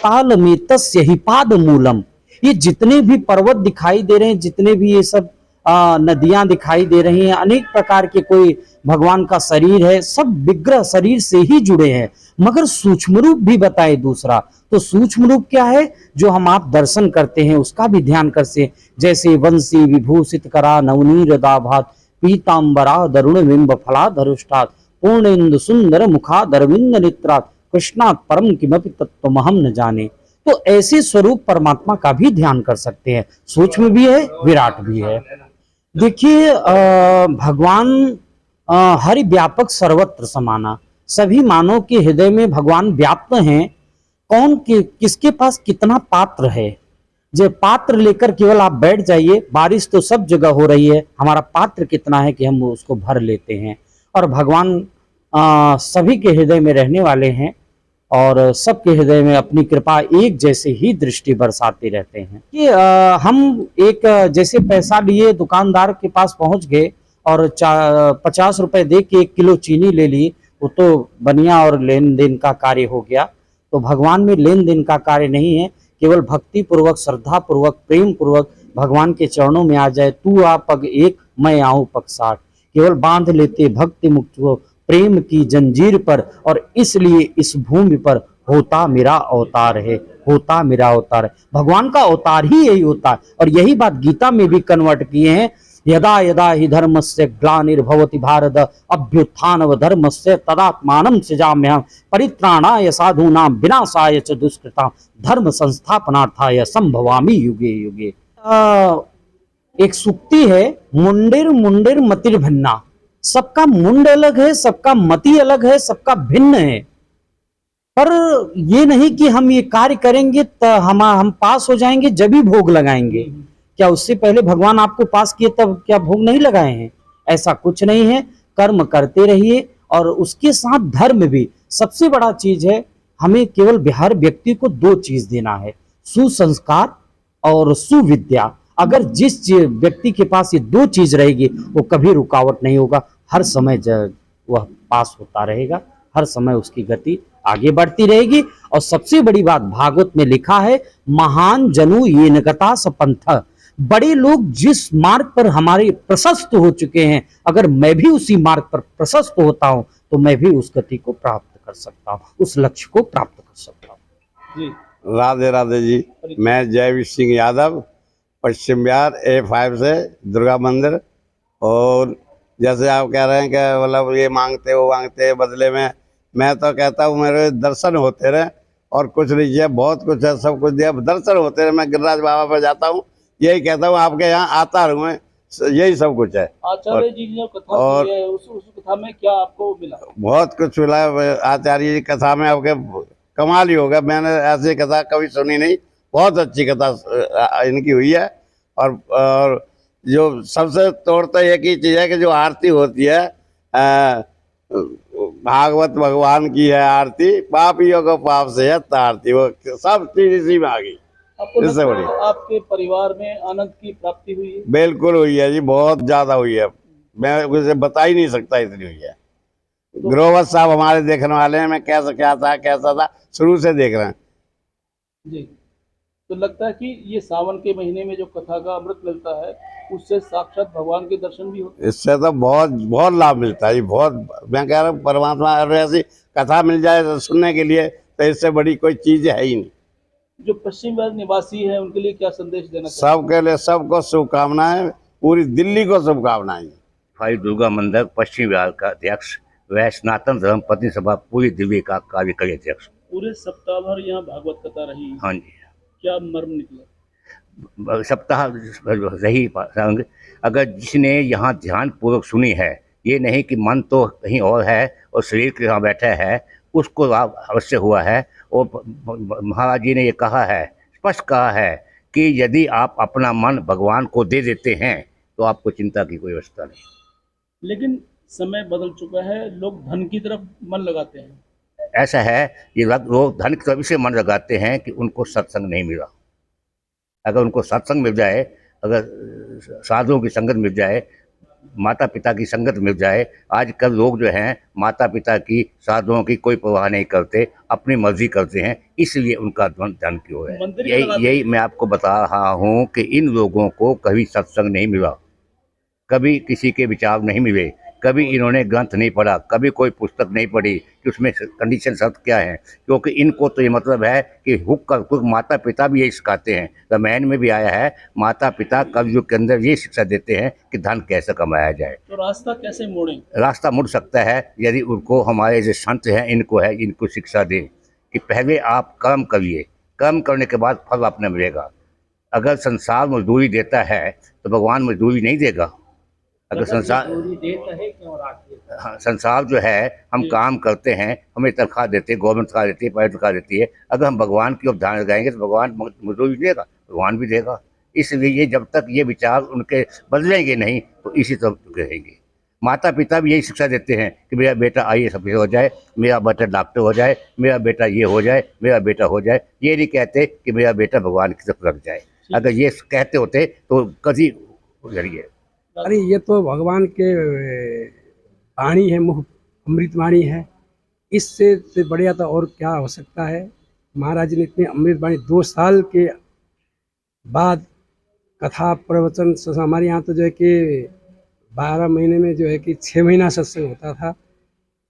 पाताल में तस्य ही पाद मूलम। ये जितने भी पर्वत दिखाई दे रहे हैं, जितने भी ये सब नदियां दिखाई दे रही हैं, अनेक प्रकार के कोई भगवान का शरीर है, सब विग्रह शरीर से ही जुड़े हैं। मगर सूक्ष्म रूप भी बताए दूसरा, तो सूक्ष्म रूप क्या है जो हम आप दर्शन करते हैं उसका भी ध्यान कर से, जैसे वंशी विभूषित करा नवनीर दाभात पीतांबरा दरुण बिंब फलाधरुष्टात् पूर्णेन्दु सुंदर मुखा दरविंद नेत्रात् कृष्णात् परम किमपि तत्त्वमहं न जाने। तो ऐसे स्वरूप परमात्मा का भी ध्यान कर सकते हैं, सूक्ष्म भी है विराट भी है। देखिए भगवान हरि व्यापक सर्वत्र समाना, सभी मानव के हृदय में भगवान व्याप्त हैं। कौन किसके पास कितना पात्र है, जो पात्र लेकर केवल आप बैठ जाइए, बारिश तो सब जगह हो रही है, हमारा पात्र कितना है कि हम उसको भर लेते हैं। और भगवान सभी के हृदय में रहने वाले हैं और सबके हृदय में अपनी कृपा एक जैसे ही दृष्टि बरसाते रहते हैं। कि हम एक जैसे पैसा लिए दुकानदार के पास पहुंच गए और 50 रुपए दे के 1 किलो चीनी ले ली, वो तो बनिया और लेन देन का कार्य हो गया। तो भगवान में लेन देन का कार्य नहीं है, केवल भक्ति पूर्वक श्रद्धा पूर्वक प्रेम पूर्वक भगवान के चरणों में आ जाए। तू आ पग एक मैं आऊं पग 60, केवल बांध लेते भक्ति मुक्त को प्रेम की जंजीर पर, और इसलिए इस भूमि पर होता मेरा अवतार है, होता मेरा अवतार है। भगवान का अवतार ही यही होता है, और यही बात गीता में भी कन्वर्ट किए हैं। यदा यदा हि धर्मस्य ग्लानिर्भवति भारत अभ्युत्थानव धर्मस्य तदात्मानं सृजाम्यहं परित्राणाय साधूनां विनाशाय च दुष्कृतां धर्म संस्थापनार्थाय संभवामि युगे युगे। एक सूक्ति है, मुंडिर मुंडिर मतिर भिन्ना, सबका मुंड अलग है, सबका मति अलग है, सबका भिन्न है। पर ये नहीं कि हम ये कार्य करेंगे तो हम पास हो जाएंगे जब ही भोग लगाएंगे। क्या उससे पहले भगवान आपको पास किए तब क्या भोग नहीं लगाए हैं? ऐसा कुछ नहीं है। कर्म करते रहिए और उसके साथ धर्म भी सबसे बड़ा चीज है। हमें केवल हर व्यक्ति को दो चीज देना है, सुसंस्कार और सुविद्या। अगर व्यक्ति के पास ये दो चीज रहेगी वो कभी रुकावट नहीं होगा, हर समय वह पास होता रहेगा, हर समय उसकी गति आगे बढ़ती रहेगी। और सबसे बड़ी बात भागवत में लिखा है, महान जनु ये नगता सपंथ। बड़े लोग जिस मार्ग पर हमारे प्रशस्त हो चुके हैं, अगर मैं भी उसी मार्ग पर प्रशस्त होता हूं तो मैं भी उस गति को प्राप्त कर सकता हूं, उस लक्ष्य को प्राप्त कर सकता हूं। जी राधे राधे जी। मैं जयवीर सिंह यादव, पश्चिम बिहार A5 से दुर्गा मंदिर। और जैसे आप कह रहे हैं कि मतलब ये मांगते वो मांगते बदले में, मैं तो कहता हूँ मेरे दर्शन होते रहे और कुछ नहीं चाहिए, बहुत कुछ है, सब कुछ दिया, दर्शन होते रहे। मैं गिरिराज बाबा पर जाता हूँ, यही कहता हूँ आपके यहाँ आता रहूँ मैं, यही सब कुछ है। आचार्य जी ने जो कथा और की है उस कथा में क्या आपको मिला? बहुत कुछ मिला आचार्य जी कथा में, आपके कमाल ही होगा। मैंने ऐसी कथा कभी सुनी नहीं, बहुत अच्छी कथा इनकी हुई है। और जो सबसे तोड़ता एक ही चीज़ है कि जो आरती होती है भागवत भगवान की है आरती, पापियों को पाप से है तारती, वो सब चीज इसी में आ गई। आपको इससे लगता है बड़ी कि आपके परिवार में आनंद की प्राप्ति हुई है? बिल्कुल हुई है जी, बहुत ज्यादा हुई है, मैं उसे बता ही नहीं सकता, इतनी हुई है। ग्रोवर साहब हमारे देखने वाले हैं, मैं कैसा था शुरू से देख रहे हैं। जी, तो लगता है कि ये सावन के महीने में जो कथा का अमृत मिलता है उससे साक्षात भगवान के दर्शन भी होते इससे तो बहुत बहुत लाभ मिलता है जी, बहुत। मैं कह रहा हूँ परमात्मा अगर ऐसी कथा मिल जाए तो सुनने के लिए, तो इससे बड़ी कोई चीज है ही नहीं। हैं। जो पश्चिम बंगाल निवासी हैं उनके लिए क्या संदेश देना चाहिए? सबके लिए सबको शुभकामनाएं, पूरी दिल्ली को शुभकामनाएं। भाई दुर्गा मंदिर पश्चिम बिहार का अध्यक्ष व सनातन धर्म पत्नी सभा पूरी दिल्ली का कार्यकारी अध्यक्ष। पूरे सप्ताह भर यहाँ भागवत कथा रही, हाँ जी, क्या मर्म निकला? सप्ताह रही संग, अगर जिसने यहाँ ध्यान पूर्वक सुनी है, ये नहीं कि मन तो कहीं और है और शरीर के यहाँ बैठा है, उसको लाभ अवश्य हुआ है। और महाराज जी ने ये कहा है, स्पष्ट कहा है कि यदि आप अपना मन भगवान को दे देते हैं तो आपको चिंता की कोई अवस्था नहीं। लेकिन समय बदल चुका है, लोग धन की तरफ मन लगाते हैं। ऐसा है, ये लोग धन की तरफ इससे मन लगाते हैं कि उनको सत्संग नहीं मिला। अगर उनको सत्संग मिल जाए, अगर साधुओं की संगत मिल जाए, माता पिता की संगत मिल जाए, आजकल लोग जो हैं माता पिता की साधुओं की कोई परवाह नहीं करते, अपनी मर्जी करते हैं, इसलिए उनका धन की ओर है। यही मैं आपको बता रहा हूँ कि इन लोगों को कभी सत्संग नहीं मिला, कभी किसी के विचार नहीं मिले, कभी इन्होंने ग्रंथ नहीं पढ़ा, कभी कोई पुस्तक नहीं पढ़ी कि उसमें कंडीशन शर्त क्या है। क्योंकि इनको तो ये मतलब है कि हुक कर कुछ, माता पिता भी यही सिखाते हैं, रामायण में भी आया है, माता पिता कलयुग के अंदर ये शिक्षा देते हैं कि धन कैसे कमाया जाए। तो रास्ता कैसे मोड़ें? रास्ता मुड़ सकता है यदि उनको हमारे जो संत हैं इनको शिक्षा दें कि पहले आप कर्म करिए, कर्म करने के बाद फल आपने मिलेगा। अगर संसार मजदूरी देता है तो भगवान मजदूरी नहीं देगा। अगर संसार देता है क्यों हाँ, संसार जो है हम काम करते हैं, हमें तनख्वाह देते हैं, गवर्नमेंट तनख्वाह देती है, प्राइवेट तनख्वाह देती है। अगर हम भगवान की ओर ध्यान लगाएंगे तो भगवान मजदूरी देगा, भगवान भी देगा। इसलिए ये जब तक ये विचार उनके बदलेंगे नहीं तो इसी तरह रहेंगे। माता पिता भी यही शिक्षा देते हैं कि मेरा बेटा IAS ऑफिसर हो जाए, मेरा बेटा डॉक्टर हो जाए, मेरा बेटा ये हो जाए, मेरा बेटा हो जाए। ये नहीं कहते कि मेरा बेटा भगवान की तरफ लग जाए। अगर ये कहते होते तो कभी गुजरिए। अरे ये तो भगवान के वाणी है, मुख अमृत वाणी है, इससे बढ़िया तो और क्या हो सकता है। महाराज जी ने इतनी अमृत वाणी 2 साल के बाद कथा प्रवचन, हमारे यहाँ तो जो है कि 12 महीने में जो है कि 6 महीना सत्संग होता था,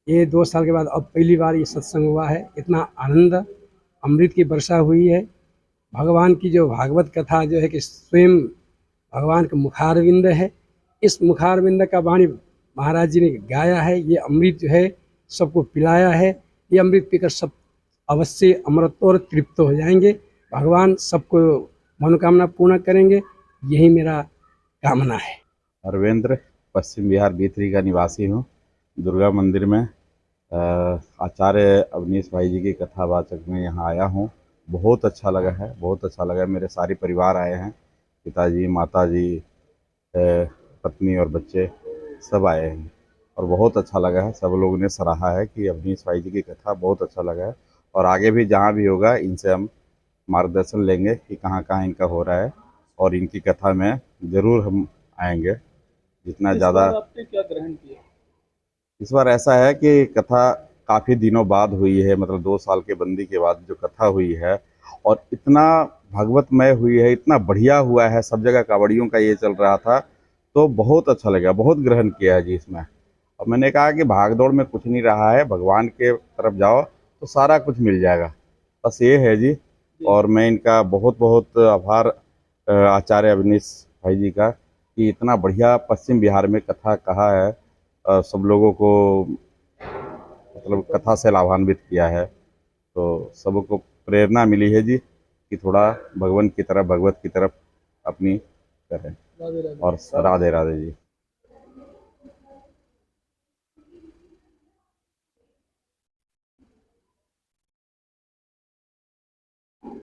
ये 2 साल के बाद अब पहली बार ये सत्संग हुआ है। इतना आनंद, अमृत की वर्षा हुई है। भगवान की जो भागवत कथा जो है कि स्वयं भगवान का मुखारविंद है, इस मुखारविंद का वाणी महाराज जी ने गाया है। ये अमृत जो है सबको पिलाया है, ये अमृत पीकर सब अवश्य अमृत और तृप्त हो जाएंगे। भगवान सबको मनोकामना पूर्ण करेंगे, यही मेरा कामना है। अरविंद्र, पश्चिम बिहार B3 का निवासी हूँ। दुर्गा मंदिर में आचार्य अवनीश भाई जी की कथावाचक में यहाँ आया हूँ। बहुत अच्छा लगा है, बहुत अच्छा लगा है। मेरे सारे परिवार आए हैं, पिताजी, माताजी, पत्नी और बच्चे सब आए हैं और बहुत अच्छा लगा है। सब लोगों ने सराहा है कि अवनीश भाई जी की कथा बहुत अच्छा लगा है और आगे भी जहाँ भी होगा इनसे हम मार्गदर्शन लेंगे कि कहाँ कहाँ इनका हो रहा है और इनकी कथा में ज़रूर हम आएंगे जितना इस ज़्यादा। बार आपने क्या ग्रहण किया? इस बार ऐसा है कि कथा काफ़ी दिनों बाद हुई है, मतलब 2 साल के बंदी के बाद जो कथा हुई है और इतना भगवतमय हुई है, इतना बढ़िया हुआ है। सब जगह कावड़ियों का ये चल रहा था तो बहुत अच्छा लगा, बहुत ग्रहण किया है जी इसमें। और मैंने कहा कि भागदौड़ में कुछ नहीं रहा है, भगवान के तरफ जाओ तो सारा कुछ मिल जाएगा, बस ये है जी। और मैं इनका बहुत बहुत आभार आचार्य अवनीश भाई जी का कि इतना बढ़िया पश्चिम बिहार में कथा कहा है, सब लोगों को मतलब कथा से लाभान्वित किया है। तो सबको प्रेरणा मिली है जी कि थोड़ा भगवान की तरफ, भगवत की तरफ अपनी करें। राधे राधे। और राधे राधे जी।